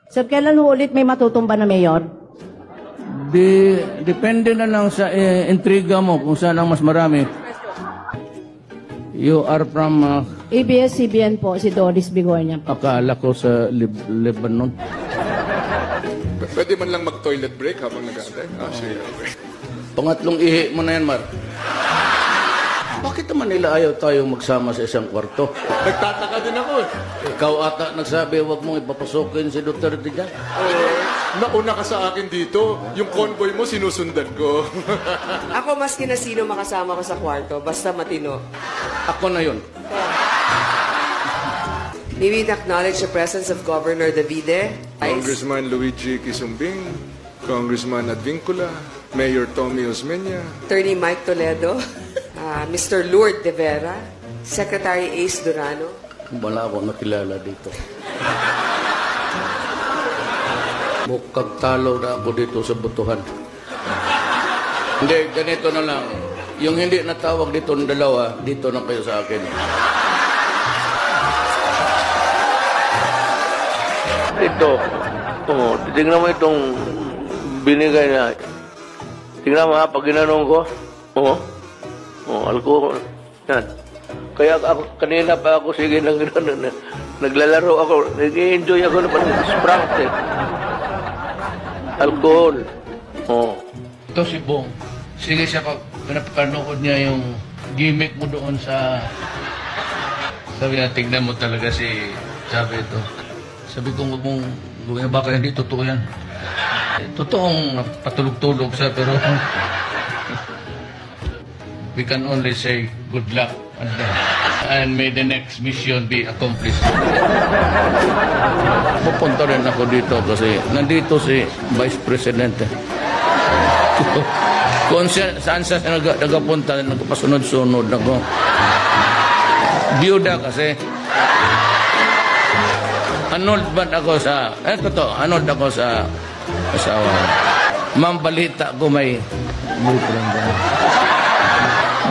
Sir, kailan ho ulit may matutumba na mayor? Depende na lang sa intriga mo kung saan ang mas marami. You are from ABS-CBN po, si Doris Bigornia. akala ko sa Lebanon. Pwede man lang mag-toilet break habang nag-aantay? Sige, okay. Pangatlong ihi mo na yan, Mar. Bakit naman nila ayaw tayo magsama sa isang kwarto? Nagtataka din ako. Ikaw ata nagsabi, huwag mong ipapasukin si Duterte dyan. Nauna ka sa akin dito. Yung convoy mo, sinusundan ko. Ako maski na sino makasama ko sa kwarto, basta matino. Ako na yun. May we acknowledge the presence of Governor Davide, Congressman Luigi Quisumbing, Congressman Advincula, Mayor Tommy Osmeña, Attorney Mike Toledo, Mr. Lourdes De Vera, Secretary Ace Durano. Wala akong nakilala dito. Mukhang talo na ako dito sa butuhan. Hindi, ganito na lang. Yung hindi natawag dito ng dalawa, dito na kayo sa akin. Ito, tingnan mo itong binigay na. Tingnan mo ha, pag ginanong ko, alcohol. Yan. Kaya ako, kanina pa ako, sige, naglalaro ako, nag-enjoy ako na parang sprite eh. Alcohol. Ito si Bong. Sige siya, pinapanood niya yung gimmick mo doon sa... Sabi na, tignan mo talaga si... Sabi ito. Sabi ko, huwag mong gawin, baka hindi totoo yan. Totoong patulog-tulog siya, pero... We can only say good luck and may the next mission be accomplished. Pupunta rin ako dito kasi nandito si Vice President. Kung saan siya nagapunta, nagpasunod-sunod ako. Biyuda kasi. Annulled ba ako sa... annulled ako sa asawa. Ma'am, balita ko may...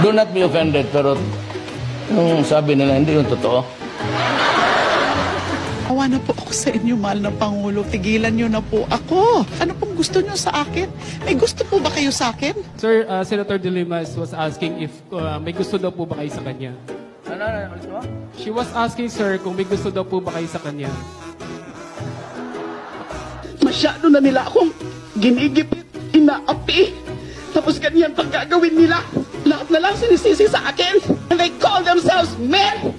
Do not be offended, pero yung sabi nila, hindi yung totoo. Awa na po ako sa inyo, mahal na Pangulo. Tigilan nyo na po ako. Ano pong gusto nyo sa akin? May gusto po ba kayo sa akin? Sir, Senator De Limas was asking if may gusto daw po ba kayo sa kanya. Ano? She was asking, sir, kung may gusto daw po ba kayo sa kanya. Masyado na nila akong ginigipit, inaapi. Tapos ganyan pag gagawin nila. Lahat na lang sinisisi sa akin. And they call themselves men.